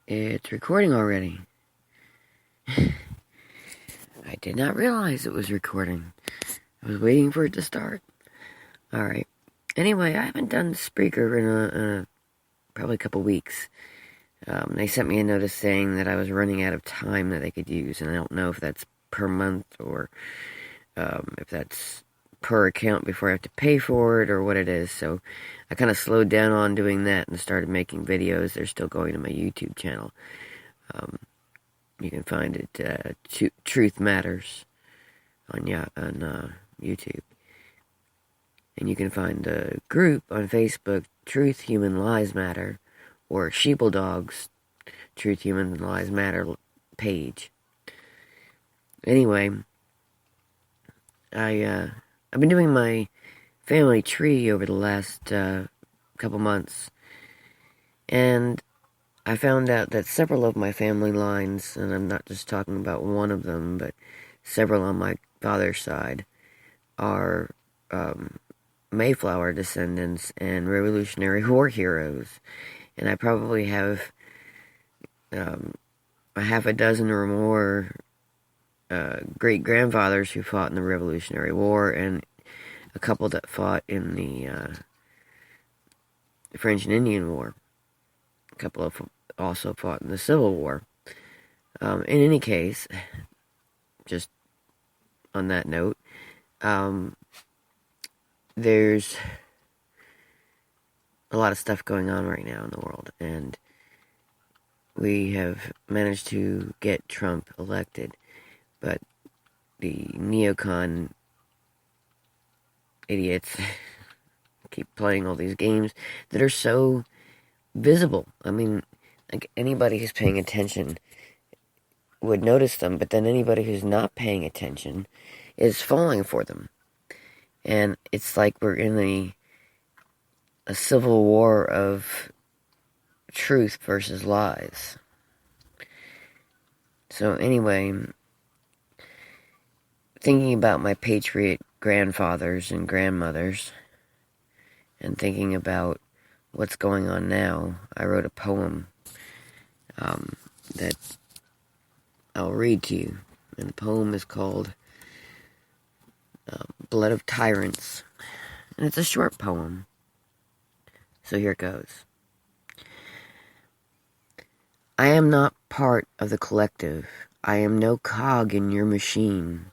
It's recording already. I did not realize it was recording. I was waiting for it to start. Alright. Anyway, I haven't done Spreaker in probably a couple weeks. They sent me a notice saying that I was running out of time that they could use, and I don't know if that's per month or if that's per account before I have to pay for it or what it is. So I kind of slowed down on doing that and started making videos. They're still going to my YouTube channel. You can find it, Truth Matters on YouTube. And you can find the group on Facebook, Truth Human Lies Matter, or Sheeple Dogs, Truth Human Lies Matter page. Anyway, I've been doing my family tree over the last couple months, and I found out that several of my family lines, and I'm not just talking about one of them, but several on my father's side, are Mayflower descendants and Revolutionary War heroes. And I probably have a half a dozen or more great-grandfathers who fought in the Revolutionary War, and a couple that fought in the French and Indian War. A couple of also fought in the Civil War. In any case, just on that note, there's a lot of stuff going on right now in the world, and we have managed to get Trump elected, but the neocon idiots keep playing all these games that are so visible. I mean, like, anybody who's paying attention would notice them, but then anybody who's not paying attention is falling for them. And it's like we're in a civil war of truth versus lies. So anyway, thinking about my patriot grandfathers and grandmothers, and thinking about what's going on now, I wrote a poem that I'll read to you. And the poem is called Blood of Tyrants. And it's a short poem. So here it goes. I am not part of the collective. I am no cog in your machine.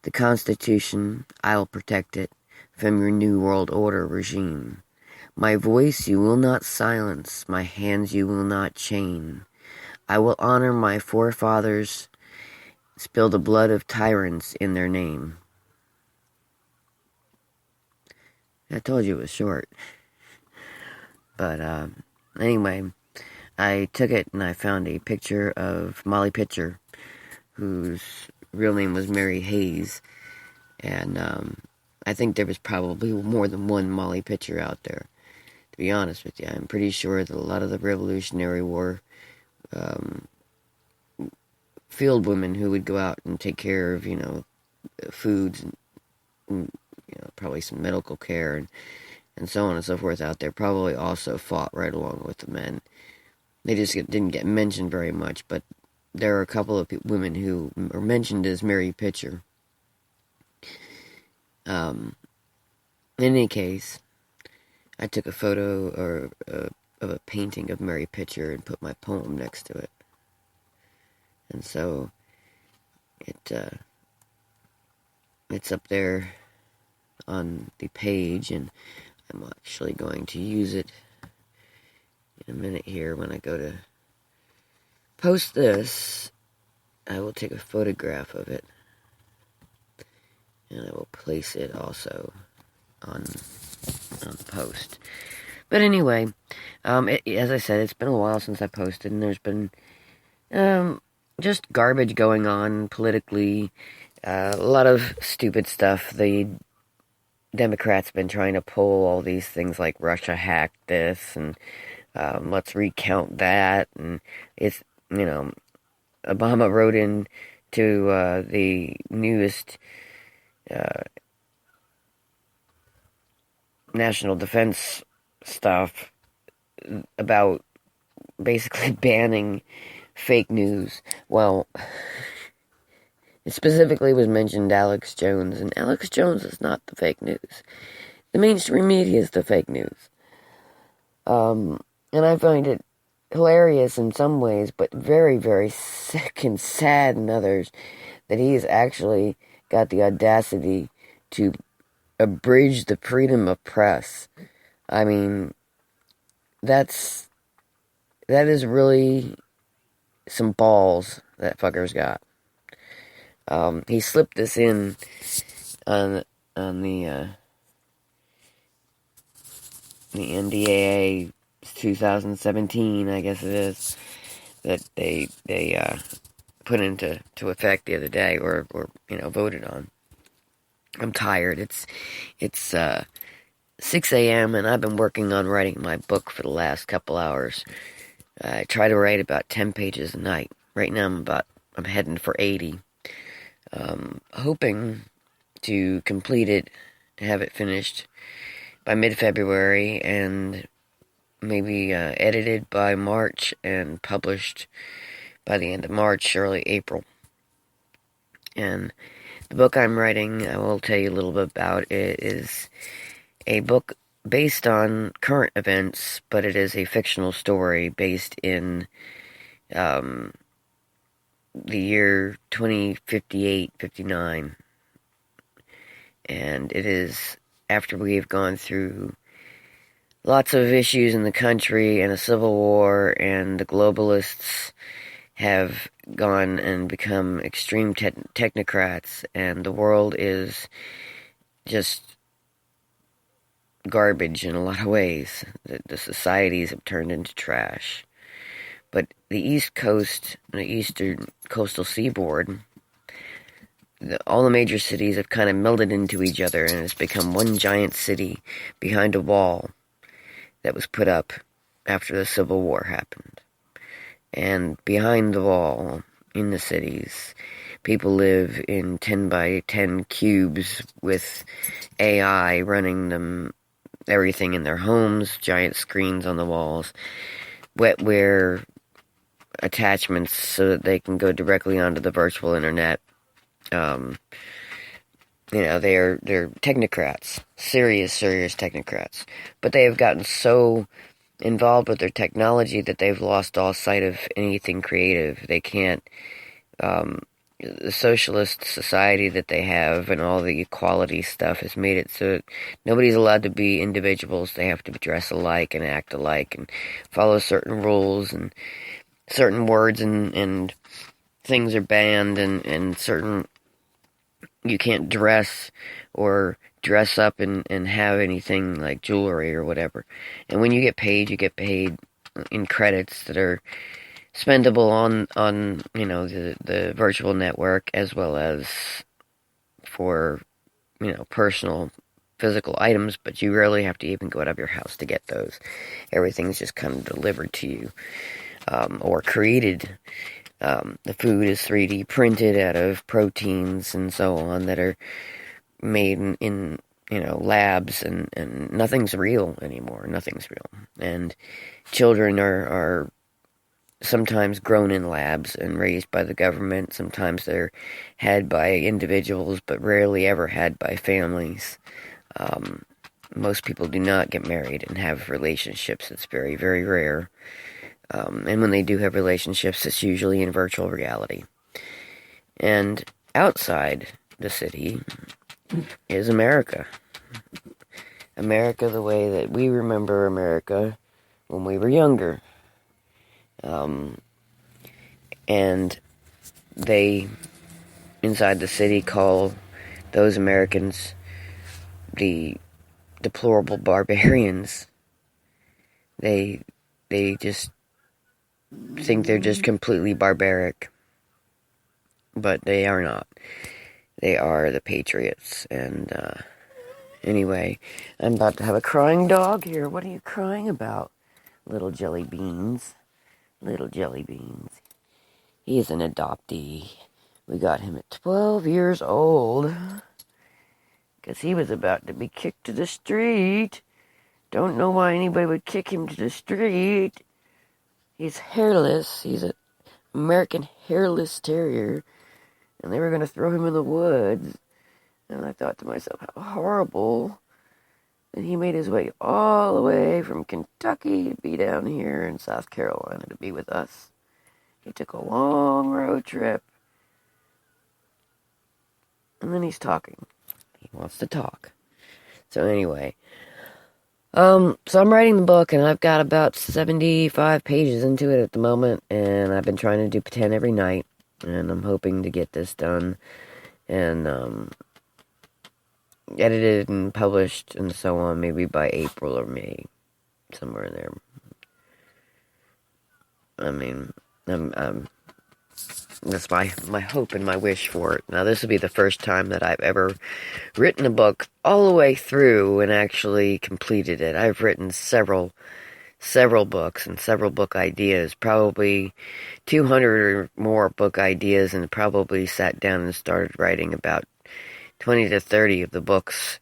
The Constitution, I'll protect it from your New World Order regime. My voice you will not silence, my hands you will not chain. I will honor my forefathers, spill the blood of tyrants in their name. I told you it was short. But anyway, I took it and I found a picture of Molly Pitcher, whose real name was Mary Hayes. And I think there was probably more than one Molly Pitcher out there, to be honest with you. I'm pretty sure that a lot of the Revolutionary War field women who would go out and take care of, foods and probably some medical care and so on and so forth out there, probably also fought right along with the men. They just didn't get mentioned very much, but there are a couple of women who are mentioned as Mary Pitcher. In any case, I took a photo of a painting of Mary Pitcher and put my poem next to it. And so it's up there on the page, and I'm actually going to use it in a minute here. When I go to post this, I will take a photograph of it, and I will place it also on the post. But anyway, as I said, it's been a while since I posted, and there's been just garbage going on politically, a lot of stupid stuff. The Democrats have been trying to pull all these things like Russia hacked this, and let's recount that, and it's, Obama wrote in to the newest national defense stuff about basically banning fake news. Well, it specifically was mentioned Alex Jones, and Alex Jones is not the fake news. The mainstream media is the fake news. And I find it hilarious in some ways, but very, very sick and sad in others, that he has actually got the audacity to abridge the freedom of press. I mean, that is really some balls that fucker's got. He slipped this in on the NDAA 2017, I guess it is, that they put into effect the other day, or voted on. I'm tired. It's 6 a.m. and I've been working on writing my book for the last couple hours. I try to write about 10 pages a night. Right now I'm heading for 80. Hoping to complete it, have it finished by mid-February, and maybe edited by March and published by the end of March, early April. And the book I'm writing, I will tell you a little bit about. It is a book based on current events, but it is a fictional story based in the year 2058, 59. And it is after we have gone through lots of issues in the country and a civil war, and the globalists have gone and become extreme technocrats, and the world is just garbage in a lot of ways. The societies have turned into trash. But the East Coast, the eastern coastal seaboard, all the major cities have kind of melded into each other, and it's become one giant city behind a wall that was put up after the Civil War happened. And behind the wall, in the cities, people live in 10 by 10 cubes with AI running them, everything in their homes, giant screens on the walls, wetware attachments so that they can go directly onto the virtual internet. They're technocrats, serious technocrats. But they have gotten so involved with their technology that they've lost all sight of anything creative. They can't, the socialist society that they have and all the equality stuff has made it so nobody's allowed to be individuals. They have to dress alike and act alike and follow certain rules, and certain words and things are banned, and certain, you can't dress or dress up and have anything like jewelry or whatever. And when you get paid in credits that are spendable on the virtual network, as well as for personal physical items, but you rarely have to even go out of your house to get those. Everything's just kind of delivered to you, or created. The food is 3D printed out of proteins and so on that are made in labs, and nothing's real anymore. Nothing's real. And children are sometimes grown in labs and raised by the government. Sometimes they're had by individuals, but rarely ever had by families. Most people do not get married and have relationships. It's very, very rare. And when they do have relationships, it's usually in virtual reality. And outside the city is America. America the way that we remember America when we were younger. And they, inside the city, call those Americans the deplorable barbarians. They just think they're just completely barbaric. But they are not. They are the patriots. And anyway, I'm about to have a crying dog here. What are you crying about, little jelly beans? Little jelly beans. He is an adoptee. We got him at 12 years old, because he was about to be kicked to the street. Don't know why anybody would kick him to the street. He's hairless. He's an American hairless terrier. And they were going to throw him in the woods. And I thought to myself, how horrible. And he made his way all the way from Kentucky to be down here in South Carolina to be with us. He took a long road trip. And then he's talking. He wants to talk. So anyway, so I'm writing the book, and I've got about 75 pages into it at the moment, and I've been trying to do 10 every night, and I'm hoping to get this done, and, edited and published and so on, maybe by April or May, somewhere in there. I mean, that's my hope and my wish for it. Now, this will be the first time that I've ever written a book all the way through and actually completed it. I've written several books and several book ideas, probably 200 or more book ideas, and probably sat down and started writing about 20 to 30 of the books,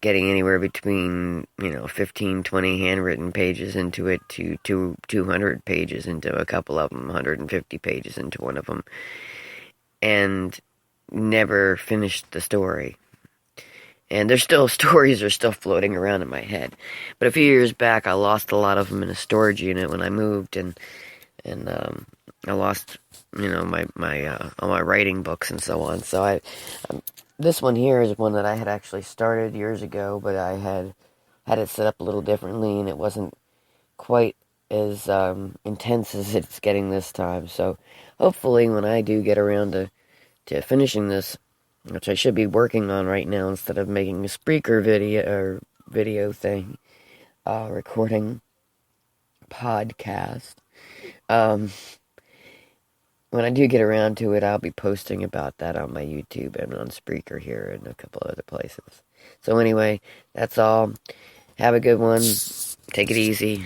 getting anywhere between, 15, 20 handwritten pages into it to 200 pages into a couple of them, 150 pages into one of them, and never finished the story. And there's still, stories are still floating around in my head. But a few years back, I lost a lot of them in a storage unit when I moved, and I lost, all my writing books and so on. So this one here is one that I had actually started years ago, but I had it set up a little differently, and it wasn't quite as intense as it's getting this time. So hopefully when I do get around to finishing this, which I should be working on right now instead of making a Spreaker video thing, recording podcast, when I do get around to it, I'll be posting about that on my YouTube and on Spreaker here and a couple other places. So anyway, that's all. Have a good one. Take it easy.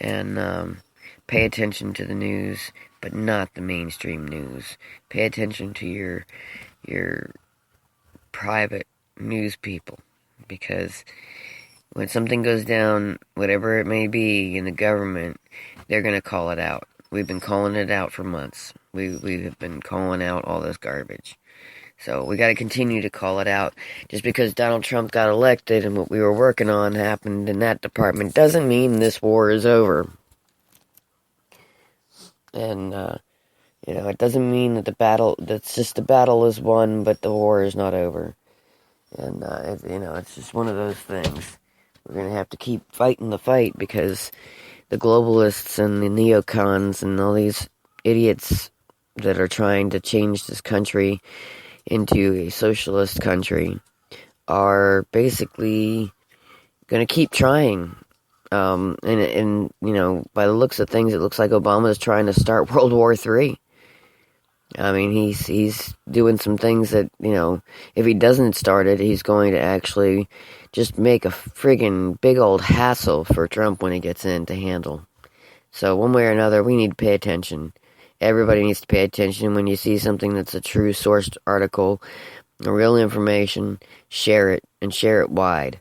And pay attention to the news, but not the mainstream news. Pay attention to your private news people. Because when something goes down, whatever it may be in the government, they're going to call it out. We've been calling it out for months. We have been calling out all this garbage. So we got to continue to call it out. Just because Donald Trump got elected and what we were working on happened in that department doesn't mean this war is over. And, it doesn't mean that the battle is won, but the war is not over. And, it's just one of those things. We're going to have to keep fighting the fight because the globalists and the neocons and all these idiots that are trying to change this country into a socialist country are basically going to keep trying. And by the looks of things, it looks like Obama's trying to start World War III. I mean, he's doing some things that, if he doesn't start it, he's going to actually just make a friggin' big old hassle for Trump when he gets in to handle. So one way or another, we need to pay attention. Everybody needs to pay attention. When you see something that's a true sourced article, real information, share it, and share it wide.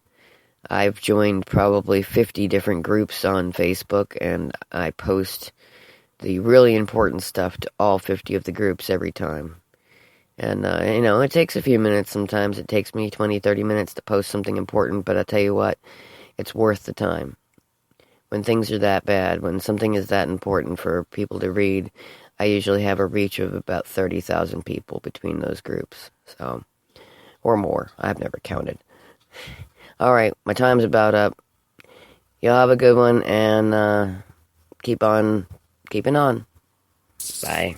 I've joined probably 50 different groups on Facebook, and I post the really important stuff to all 50 of the groups every time. And, it takes a few minutes. Sometimes it takes me 20, 30 minutes to post something important, but I tell you what, it's worth the time. When things are that bad, when something is that important for people to read, I usually have a reach of about 30,000 people between those groups. So, or more. I've never counted. Alright, my time's about up. Y'all have a good one, and keep on keeping on. Bye.